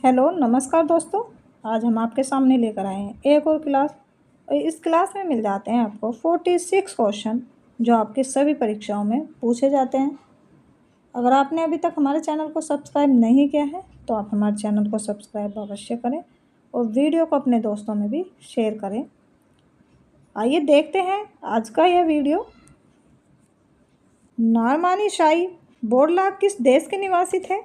Hello नमस्कार दोस्तों। आज हम आपके सामने लेकर आए हैं एक और क्लास। और इस क्लास में मिल जाते हैं आपको 46 क्वेश्चन जो आपके सभी परीक्षाओं में पूछे जाते हैं। अगर आपने अभी तक हमारे चैनल को सब्सक्राइब नहीं किया है तो आप हमारे चैनल को सब्सक्राइब अवश्य करें और वीडियो को अपने दोस्तों में भी शेयर करें। आइए देखते हैं आज का यह वीडियो। नारमानी शाही बोरला किस देश के निवासी थे?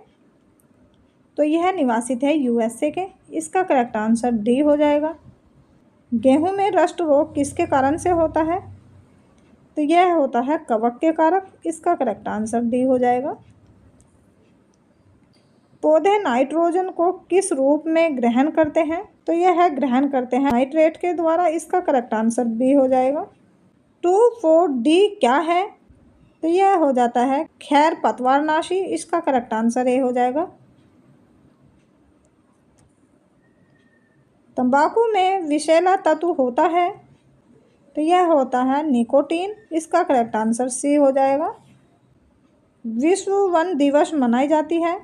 तो यह निवासी थे यूएसए के। इसका करेक्ट आंसर डी हो जाएगा। गेहूं में रस्ट रोग किसके कारण से होता है? तो यह होता है कवक के कारक। इसका करेक्ट आंसर डी हो जाएगा। पौधे नाइट्रोजन को किस रूप में ग्रहण करते हैं? तो यह ग्रहण करते हैं नाइट्रेट के द्वारा। इसका करेक्ट आंसर बी हो जाएगा। 2,4-D क्या है? तो यह हो जाता है खैर पतवारनाशी। इसका करेक्ट आंसर ए हो जाएगा। तंबाकू में विषैला तत्व होता है तो यह होता है निकोटीन। इसका करेक्ट आंसर सी हो जाएगा। विश्व वन दिवस मनाई जाती है,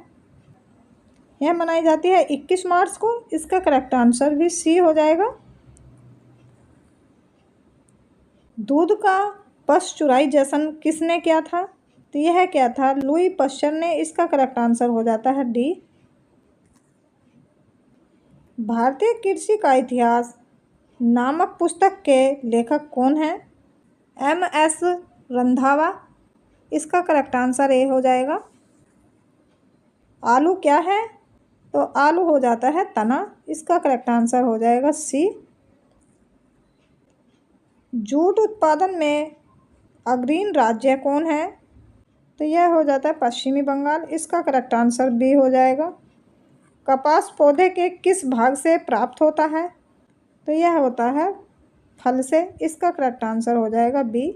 यह मनाई जाती है 21 मार्च को। इसका करेक्ट आंसर भी सी हो जाएगा। दूध का पाश्चुराइजेशन किसने किया था? तो यह क्या था लुई पश्चर ने। इसका करेक्ट आंसर हो जाता है डी। भारतीय कृषि का इतिहास नामक पुस्तक के लेखक कौन है? MS रंधावा। इसका करेक्ट आंसर ए हो जाएगा। आलू क्या है? तो आलू हो जाता है तना। इसका करेक्ट आंसर हो जाएगा सी। जूट उत्पादन में अग्रणी राज्य कौन है? तो यह हो जाता है पश्चिमी बंगाल। इसका करेक्ट आंसर बी हो जाएगा। कपास पौधे के किस भाग से प्राप्त होता है? तो यह होता है फल से। इसका करेक्ट आंसर हो जाएगा बी।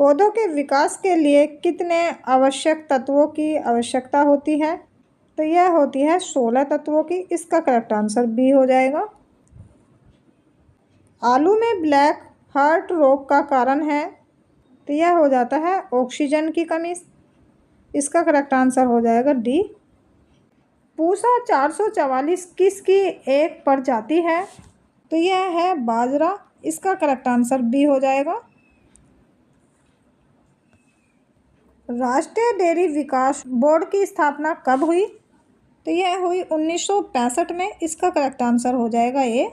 पौधों के विकास के लिए कितने आवश्यक तत्वों की आवश्यकता होती है? तो यह होती है 16 तत्वों की। इसका करेक्ट आंसर बी हो जाएगा। आलू में ब्लैक हार्ट रोग का कारण है तो यह हो जाता है ऑक्सीजन की कमी। इसका करेक्ट आंसर हो जाएगा डी। पूसा 444 किसकी एक प्रजाति है? तो यह है बाजरा। इसका करेक्ट आंसर बी हो जाएगा। राष्ट्रीय डेयरी विकास बोर्ड की स्थापना कब हुई? तो यह हुई 1965 में। इसका करेक्ट आंसर हो जाएगा ए।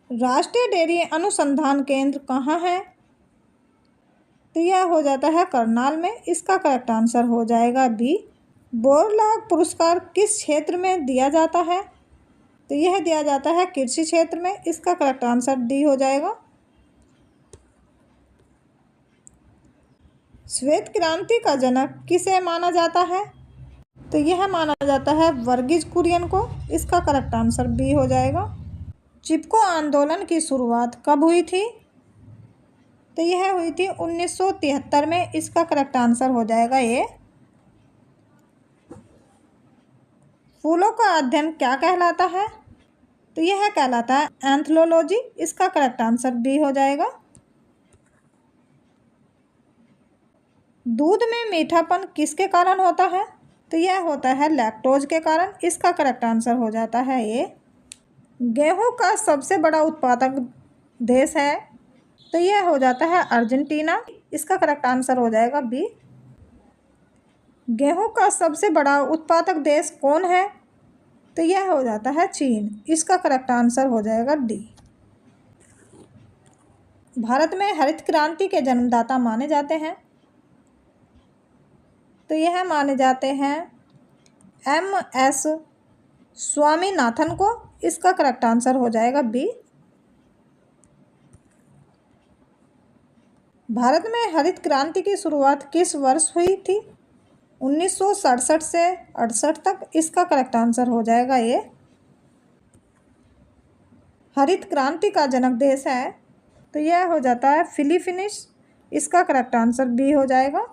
राष्ट्रीय डेयरी अनुसंधान केंद्र कहाँ है? तो यह हो जाता है करनाल में। इसका करेक्ट आंसर हो जाएगा बी। बोरलॉग पुरस्कार किस क्षेत्र में दिया जाता है? तो यह दिया जाता है कृषि क्षेत्र में। इसका करेक्ट आंसर डी हो जाएगा। श्वेत क्रांति का जनक किसे माना जाता है? तो यह माना जाता है वर्गीज कुरियन को। इसका करेक्ट आंसर बी हो जाएगा। चिपको आंदोलन की शुरुआत कब हुई थी? तो यह हुई थी 1973 में। इसका करेक्ट आंसर हो जाएगा ए। फूलों का अध्ययन क्या कहलाता है? तो यह कहलाता है एंथ्रोलॉजी। इसका करेक्ट आंसर बी हो जाएगा। दूध में मीठापन किसके कारण होता है? तो यह होता है लैक्टोज के कारण। इसका करेक्ट आंसर हो जाता है ए। गेहूं का सबसे बड़ा उत्पादक देश है तो यह हो जाता है अर्जेंटीना। इसका करेक्ट आंसर हो जाएगा बी। गेहूं का सबसे बड़ा उत्पादक देश कौन है? तो यह हो जाता है चीन। इसका करेक्ट आंसर हो जाएगा डी। भारत में हरित क्रांति के जन्मदाता माने जाते हैं तो यह माने जाते हैं MS स्वामीनाथन को। इसका करेक्ट आंसर हो जाएगा बी। भारत में हरित क्रांति की शुरुआत किस वर्ष हुई थी? 1967 से 68 तक। इसका करेक्ट आंसर हो जाएगा ए। हरित क्रांति का जनक देश है तो यह हो जाता है फिलीपींस। इसका करेक्ट आंसर बी हो जाएगा।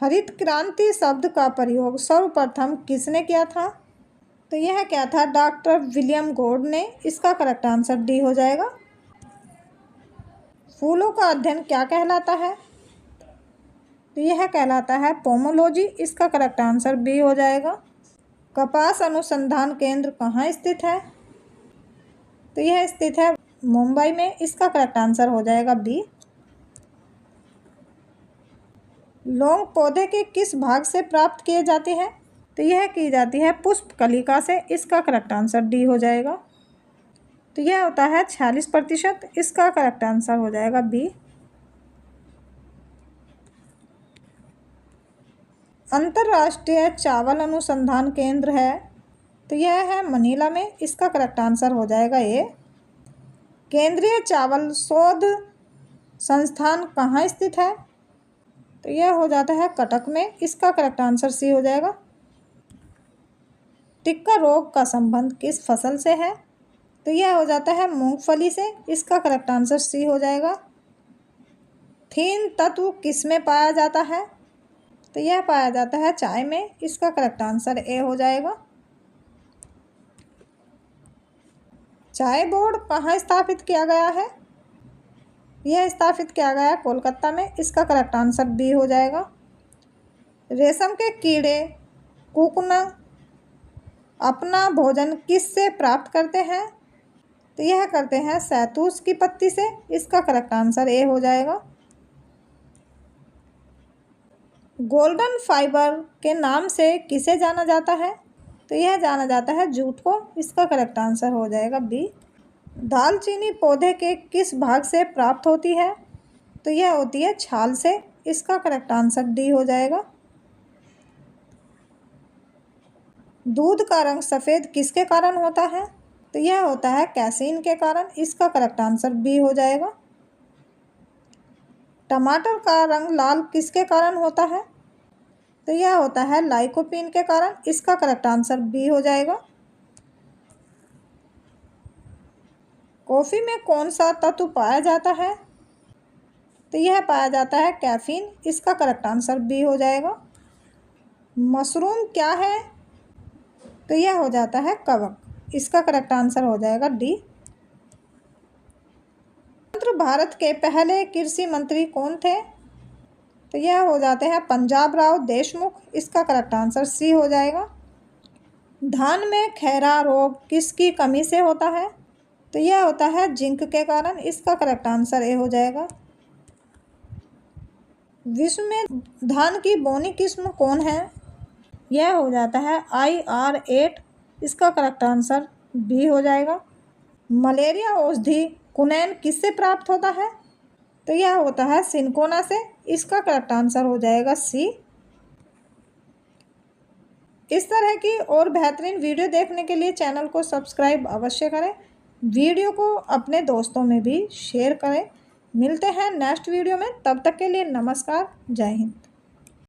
हरित क्रांति शब्द का प्रयोग सर्वप्रथम किसने किया था? तो यह क्या था डॉक्टर विलियम गॉर्ड ने। इसका करेक्ट आंसर डी हो जाएगा। फूलों का अध्ययन क्या कहलाता है? तो यह कहलाता है पोमोलॉजी। इसका करेक्ट आंसर बी हो जाएगा। कपास अनुसंधान केंद्र कहाँ स्थित है? तो यह स्थित है मुंबई में। इसका करेक्ट आंसर हो जाएगा बी। लौंग पौधे के किस भाग से प्राप्त किए जाते हैं? तो यह की जाती है पुष्प कलिका से। इसका करेक्ट आंसर डी हो जाएगा। तो यह होता है 46%। इसका करेक्ट आंसर हो जाएगा बी। अंतर्राष्ट्रीय चावल अनुसंधान केंद्र है, तो यह है मनीला में। इसका करेक्ट आंसर हो जाएगा ए। केंद्रीय चावल शोध संस्थान कहाँ स्थित है? तो यह हो जाता है कटक में। इसका करेक्ट आंसर सी हो जाएगा। टिक्का रोग का संबंध किस फसल से है? तो यह हो जाता है मूंगफली से। इसका करेक्ट आंसर सी हो जाएगा। थीन तत्व किस में पाया जाता है? तो यह पाया जाता है चाय में। इसका करेक्ट आंसर ए हो जाएगा। चाय बोर्ड कहाँ स्थापित किया गया है? यह स्थापित किया गया है कोलकाता में। इसका करेक्ट आंसर बी हो जाएगा। रेशम के कीड़े कुकना अपना भोजन किस से प्राप्त करते हैं? तो यह करते हैं शहतूत की पत्ती से। इसका करेक्ट आंसर ए हो जाएगा। गोल्डन फाइबर के नाम से किसे जाना जाता है? तो यह जाना जाता है जूट को। इसका करेक्ट आंसर हो जाएगा बी। दालचीनी पौधे के किस भाग से प्राप्त होती है? तो यह होती है छाल से। इसका करेक्ट आंसर डी हो जाएगा। दूध का रंग सफ़ेद किसके कारण होता है? तो यह होता है कैसीन के कारण। इसका करेक्ट आंसर बी हो जाएगा। टमाटर का रंग लाल किसके कारण होता है? तो यह होता है लाइकोपीन के कारण। इसका करेक्ट आंसर बी हो जाएगा। कॉफ़ी में कौन सा तत्व पाया जाता है? तो यह पाया जाता है कैफीन। इसका करेक्ट आंसर बी हो जाएगा। मशरूम क्या है? तो यह हो जाता है कवक। इसका करेक्ट आंसर हो जाएगा डी। स्वतंत्र भारत के पहले कृषि मंत्री कौन थे? तो यह हो जाते हैं पंजाब राव देशमुख। इसका करेक्ट आंसर सी हो जाएगा। धान में खैरा रोग किसकी कमी से होता है? तो यह होता है जिंक के कारण। इसका करेक्ट आंसर ए हो जाएगा। विश्व में धान की बौनी किस्म कौन है? यह हो जाता है IR8। इसका करेक्ट आंसर बी हो जाएगा। मलेरिया औषधि कुनैन किससे प्राप्त होता है? तो यह होता है सिनकोना से। इसका करेक्ट आंसर हो जाएगा सी। इस तरह की और बेहतरीन वीडियो देखने के लिए चैनल को सब्सक्राइब अवश्य करें। वीडियो को अपने दोस्तों में भी शेयर करें। मिलते हैं नेक्स्ट वीडियो में। तब तक के लिए नमस्कार। जय हिंद।